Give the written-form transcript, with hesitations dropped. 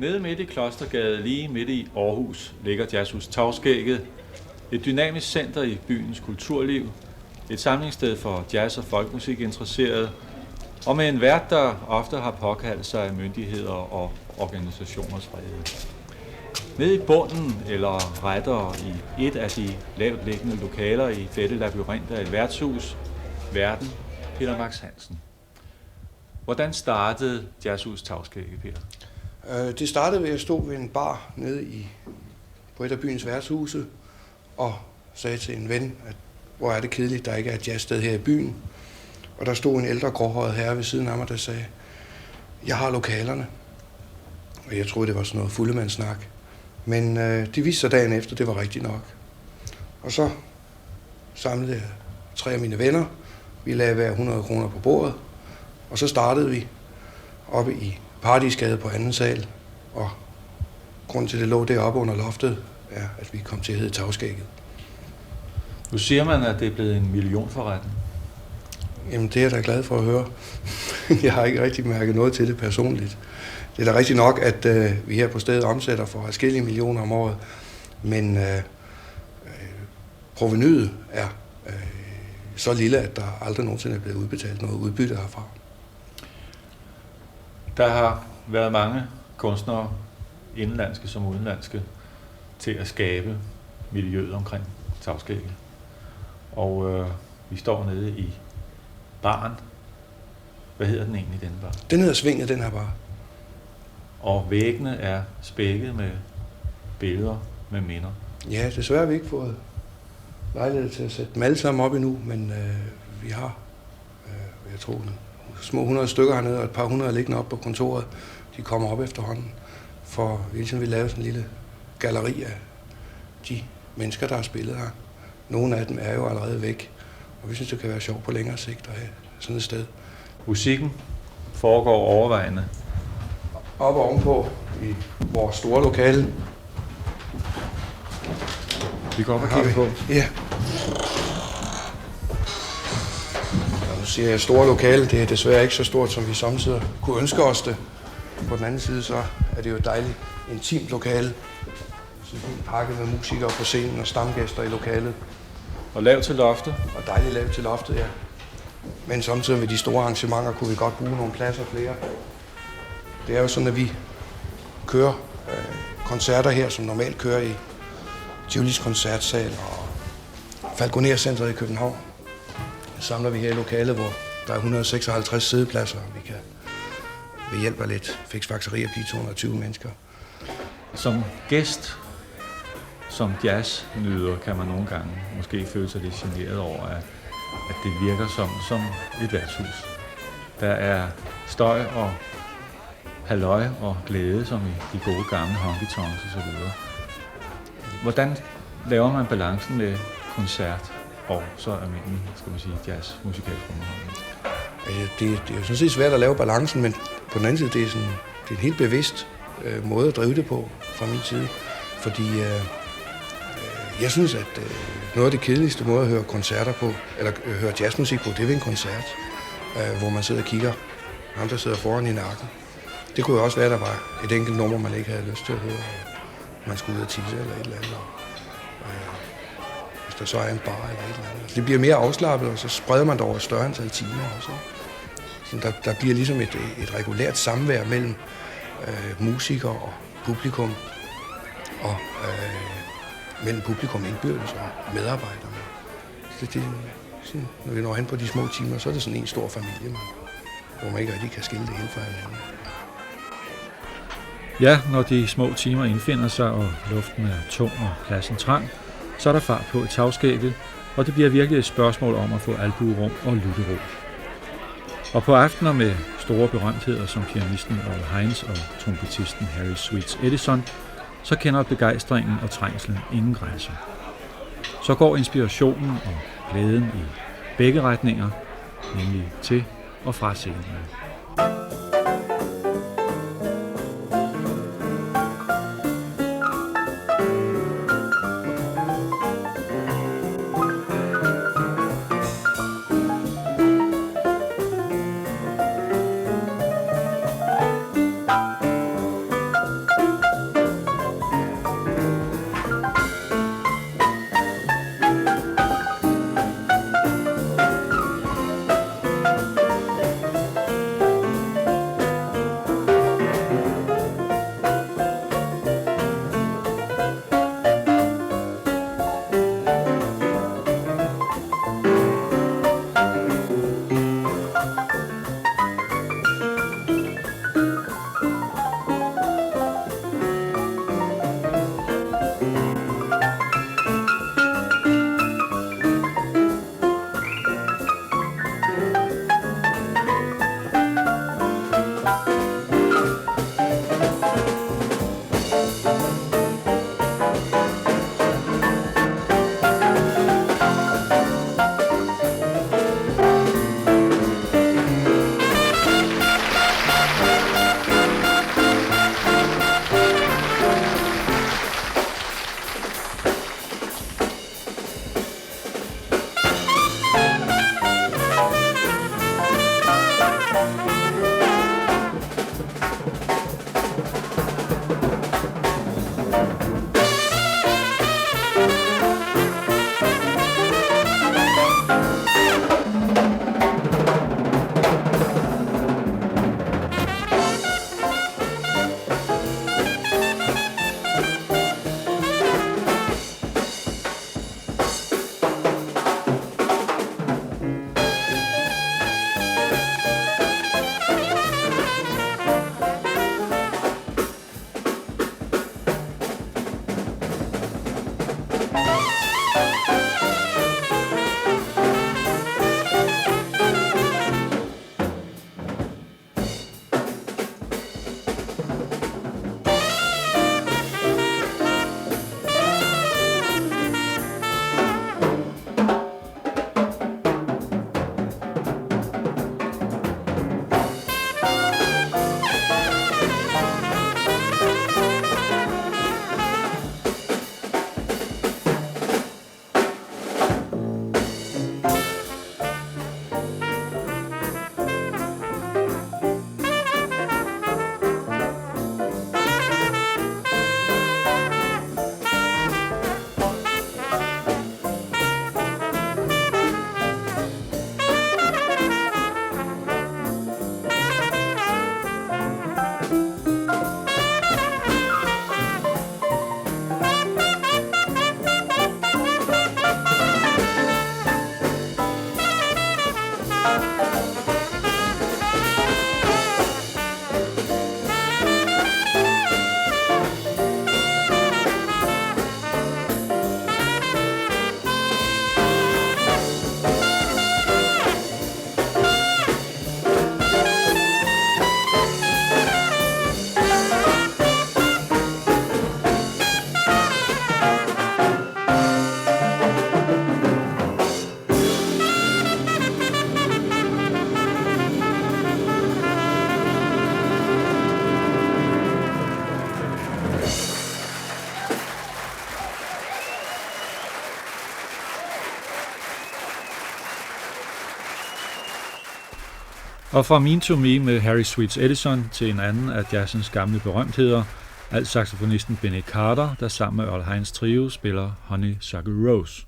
Nede midt i Klostergade, lige midt i Aarhus, ligger Jazzhus Tagskægget. Et dynamisk center i byens kulturliv. Et samlingssted for jazz- og folkmusikinteresserede. Og med en vært, der ofte har påkaldt sig af myndigheder og organisationers vrede. Nede i bunden, eller rettere i et af de lavt liggende lokaler i dette labyrint af et værtshus, værten Peter Max Hansen. Hvordan startede Jazzhus Tagskægget, Peter? Det startede ved at stå ved en bar nede på et af byens værtshuse og sagde til en ven, at hvor er det kedeligt, der ikke er et jazzsted her i byen. Og der stod en ældre gråhåret herre ved siden af mig, der sagde, jeg har lokalerne. Og jeg troede, det var sådan noget fuldemandssnak. Men det viste sig dagen efter, det var rigtigt nok. Og så samlede jeg 3 af mine venner. Vi lagde hver 100 kroner på bordet. Og så startede vi oppe i Paradisgade på anden sal. Og grunden til, det lå deroppe under loftet, er, at vi kom til at hedde Tagskægget. Nu siger man, at det er blevet en millionforretning. Jamen, det er jeg da glad for at høre. Jeg har ikke rigtig mærket noget til det personligt. Det er da rigtigt nok, at vi her på stedet omsætter for forskellige millioner om året, men provenyet er så lille, at der aldrig nogensinde er blevet udbetalt noget udbytte herfra. Der har været mange kunstnere, indenlandske som udenlandske, til at skabe miljøet omkring Tagskægget. Og vi står nede i baren. Hvad hedder den egentlig, den bar? Den hedder Svinget, den her bar. Og væggene er spækket med billeder med minder. Ja, desværre har vi ikke fået lejlighed til at sætte dem alle sammen op endnu, men vi har, jeg tror, små 100 stykker hernede, og et par 100 liggende op på kontoret. De kommer op efterhånden, for vi vil lave sådan en lille galleri af de mennesker, der har spillet her. Nogle af dem er jo allerede væk, og vi synes, det kan være sjovt på længere sigt at have sådan et sted. Musikken foregår overvejende op ovenpå i vores store lokale. Vi går op og kigger på. Ja. Og nu siger jeg store lokale, det er desværre ikke så stort, som vi samtidig kunne ønske os det. På den anden side så er det jo et dejligt intimt lokale. Så pakket med musikere på scenen og stamgæster i lokalet. Og lavt til loftet. Og dejligt lavt til loftet, ja. Men samtidig med de store arrangementer kunne vi godt bruge nogle pladser flere. Det er jo sådan, at vi kører koncerter her, som normalt kører i Tivolis koncertsal og Falconer Centret i København. Så samler vi her i lokalet, hvor der er 156 sædepladser, og vi kan ved hjælp af lidt fiksfakseri at blive 220 mennesker. Som gæst, som jazznyder, kan man nogle gange måske føle sig lidt generet over, at det virker som et værtshus. Der er støj og halløj og glæde, som i de gode gamle honky-tonks og så videre. Hvordan laver man balancen med koncert og så almindelig, skal man sige, jazz, musikalsk underholdning? Det er jo sådan set svært at lave balancen, men på den anden side, det er en helt bevidst måde at drive det på fra min side. Fordi jeg synes, at noget af det kedeligste måde at høre koncerter på, eller høre jazzmusik på, det er ved en koncert, hvor man sidder og kigger ham, der sidder foran i nakken. Det kunne jo også være, at der var et enkelt nummer, man ikke havde lyst til at høre. Man skulle ud og tisse eller et eller andet. Hvis der så er en bar eller et eller andet. Det bliver mere afslappet, og så spreder man det over et større antal timer også. Så der bliver ligesom et regulært samvær mellem musikere og publikum, og mellem publikum indbyrdes og medarbejderne. Så det, sådan, når vi når hen på de små timer, så er det sådan en stor familie, hvor man ikke rigtig kan skille det hele fra hinanden. Ja, når de små timer indfinder sig, og luften er tung og pladsen trang, så er der fart på i Tagskægget, og det bliver virkelig et spørgsmål om at få albuerum og lyttero. Og på aftener med store berømtheder som pianisten Earl Hines og trompetisten Harry Sweets Edison, så kender begejstringen og trængslen ingen grænser. Så går inspirationen og glæden i begge retninger, nemlig til og fra scenen. Og fra Mean to Me med Harry Sweets Edison til en anden af jazzens gamle berømtheder, altsaxofonisten Benny Carter, der sammen med Earl Hines Trio spiller Honeysuckle Rose.